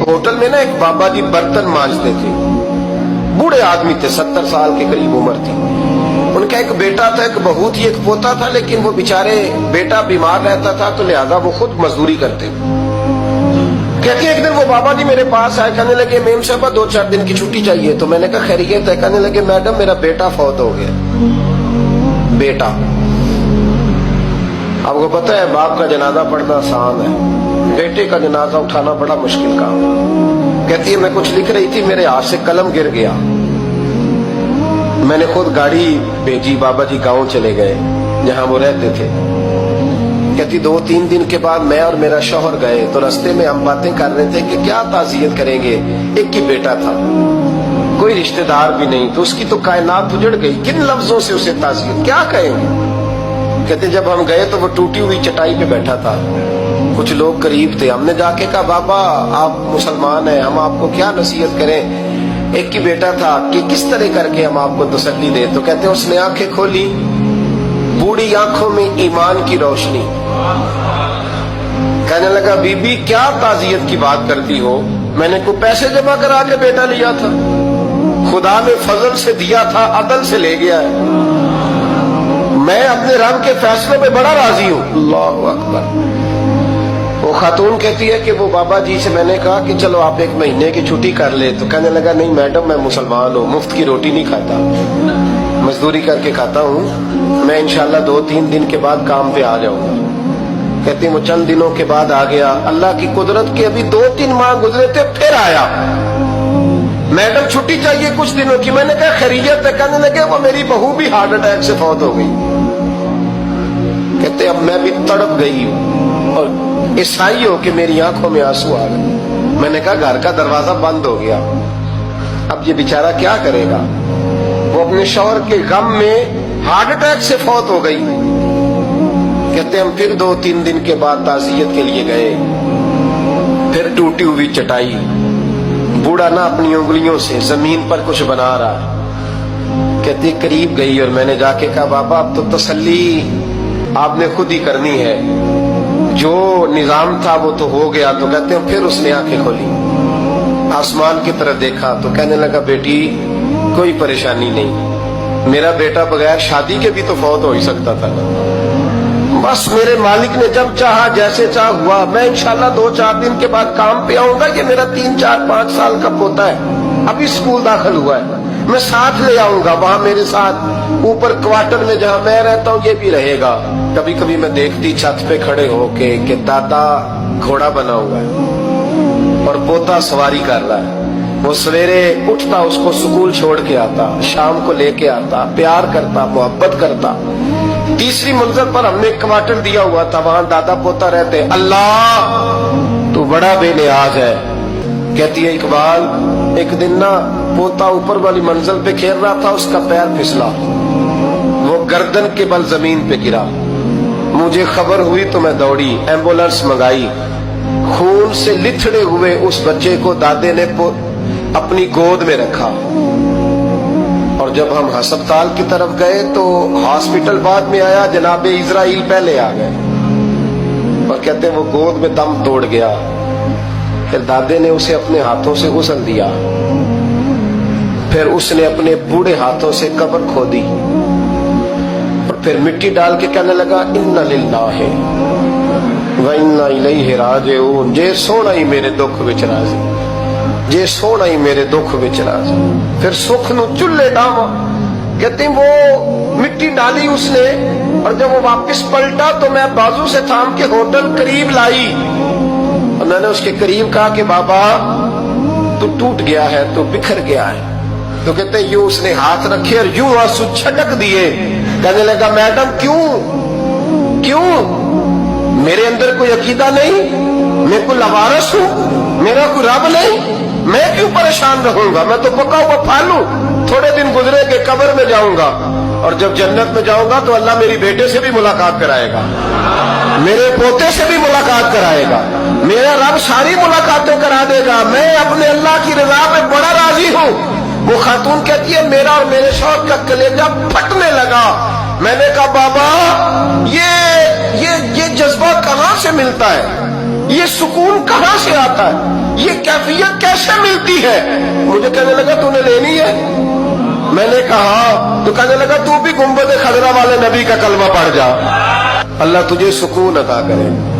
Hotel में ना एक बाबा जी बर्तन मांजते थे, बूढ़े आदमी थे, 70 साल के करीब उम्र थी। उनका एक बेटा था, एक बहू थी, एक पोता था, लेकिन वो बेचारे बेटा बीमार रहता था तो लिहाजा वो खुद मजदूरी करते। कहते एक दिन वो बाबा जी मेरे पास आए, कहने लगे मेम साहब 2-4 दिन की छुट्टी चाहिए। तो मैंने कहा खैरियत है? कहने लगे मैडम मेरा बेटा फौत हो गया। बेटा, आपको पता है बाप का जनाजा पढ़ना आसान है, बेटे का जनाजा उठाना बड़ा मुश्किल काम। कहती है मैं कुछ लिख रही थी, मेरे हाथ से कलम गिर गया, मैंने खुद गाड़ी भेजी, बाबा जी गांव चले गए जहां वो रहते थे। कहती 2-3 दिन के बाद मैं और मेरा शौहर गए तो रास्ते में हम बातें कर रहे थे कि क्या ताज़ियत करेंगे, एक ही बेटा था, कोई रिश्तेदार भी नहीं, तो उसकी तो कायनात उजड़ गई, किन लफ्जों से उसे ताज़ियत क्या कहेंगे। कहते जब हम गए तो वो टूटी हुई चटाई पे बैठा था, कुछ लोग करीब थे, हमने जाके कहा बाबा आप मुसलमान हैं, हम आपको क्या नसीहत करें, एक ही बेटा था, कि किस तरह करके हम आपको तसल्ली दें। तो कहते उसने आंखें खोली, बूढ़ी आंखों में ईमान की रोशनी, कहने लगा बीबी क्या ताज़ियत की बात करती हो, मैंने कोई पैसे जमा करा के बेटा लिया था, खुदा ने फजल से दिया था, अदल से ले गया है, मैं अपने रब के फैसलों पे बड़ा राजी हूं। अल्लाहु अकबर। वो खातून कहती है कि वो बाबा जी से मैंने कहा कि चलो आप 1 महीने की छुट्टी कर ले, तो कहने लगा नहीं मैडम मैं मुसलमान हूँ, मुफ्त की रोटी नहीं खाता, मजदूरी करके खाता हूँ, मैं इंशाल्लाह 2-3 दिन के बाद काम पे आ जाऊंगा। कहती वो चंद दिनों के बाद आ गया, अल्लाह की कुदरत के अभी 2-3 माह गुजरे थे, फिर आया, मैडम छुट्टी चाहिए कुछ दिनों की। मैंने कहा खैरियत है? कहने लगे वो मेरी बहू भी हार्ट अटैक से फौत हो गई। कहते अब मैं भी तड़प गई और ईसाई हो कि मेरी आंखों में आंसू आ गए। मैंने कहा घर का दरवाजा बंद हो गया, अब ये बेचारा क्या करेगा। वो अपने शौहर के गम में हार्ट अटैक से फौत हो गई। कहते हम फिर 2-3 दिन के बाद ताज़ियत के लिए गए, फिर टूटी हुई चटाई, बूढ़ा ना अपनी उंगलियों से जमीन पर कुछ बना रहा। कहते करीब गई और मैंने जाके कहा बाबा अब तो तसल्ली आपने खुद ही करनी है, जो निजाम था वो तो हो गया। तो कहते हैं फिर उसने आंखें खोली, आसमान की तरफ देखा तो कहने लगा बेटी कोई परेशानी नहीं, मेरा बेटा बगैर शादी के भी तो फौत हो ही सकता था, बस मेरे मालिक ने जब चाहा जैसे चाह हुआ, मैं इंशाल्लाह 2-4 दिन के बाद काम पे आऊंगा। ये मेरा 3-4-5 साल का पोता है, अभी स्कूल दाखिल हुआ है, मैं साथ ले आऊंगा, वहां मेरे साथ ऊपर क्वार्टर में जहां मैं रहता हूँ ये भी रहेगा। कभी कभी मैं देखती छत पे खड़े होके कि दादा घोड़ा बना हुआ है और पोता सवारी कर रहा है, वो सवेरे उठता उसको स्कूल छोड़ के आता, शाम को लेके आता, प्यार करता, मोहब्बत करता। तीसरी मंजिल पर हमने क्वार्टर दिया हुआ था, वहां दादा पोता रहते। अल्लाह तू बड़ा बेनियाज है। कहती है इकबाल एक दिन ना पोता ऊपर वाली मंजिल पे खेल रहा था, उसका पैर फिसला, वो गर्दन के बल जमीन पे गिरा, मुझे खबर हुई तो मैं दौड़ी, एम्बुलेंस मंगाई, खून से लिथड़े हुए उस बच्चे को दादे ने अपनी गोद में रखा। और जब हम अस्पताल की तरफ गए तो हॉस्पिटल बाद में आया, जनाबे इजराइल पहले आ गए और कहते वो गोद में दम तोड़ गया। फिर दादे ने उसे अपने हाथों से गुसल दिया, फिर उसने अपने बूढ़े हाथों से कब्र खोदी और फिर मिट्टी डाल के कहने लगा इन्ना लिल्लाहि व इन्ना इलैहि राजिऊन। जे सोना ही मेरे दुख विच राजी, जे सोना ही मेरे दुख विच राजी। फिर सुख नु चुल्ले डावा। कहते वो मिट्टी डाली उसने और जब वो वापस पलटा तो मैं बाजू से थाम के होटल करीब लाई और मैंने उसके करीब कहा कि बाबा तू टूट गया है, तू बिखर गया है। तो कहते यूं उसने हाथ रखे और यूं आंसू छटक दिए। कहने लगा मैडम क्यों क्यों, मेरे अंदर कोई अकीदा नहीं, मैं कोई लवारस हूं, मेरा कोई रब नहीं, मैं क्यों परेशान रहूंगा, मैं तो पका हुआ फालू, थोड़े दिन गुजरे के कब्र में जाऊंगा और जब जन्नत में जाऊंगा तो अल्लाह मेरी बेटे से भी मुलाकात कराएगा, मेरे पोते से भी मुलाकात कराएगा, मेरा रब सारी मुलाकातें करा देगा, मैं अपने अल्लाह की रजा में बड़ा राजी हूं। वो खातून कहती है मेरा और मेरे शौहर का कलेजा फटने लगा। मैंने कहा बाबा ये जज्बा कहां से मिलता है, یہ سکون کہاں سے آتا ہے, یہ کیفیت کیسے ملتی ہے؟ مجھے کہنے لگا تو نے لینی ہے. میں نے کہا تو کہنے لگا تو بھی گنبد خضرا والے نبی کا کلمہ پڑھ جا, اللہ تجھے سکون عطا کرے.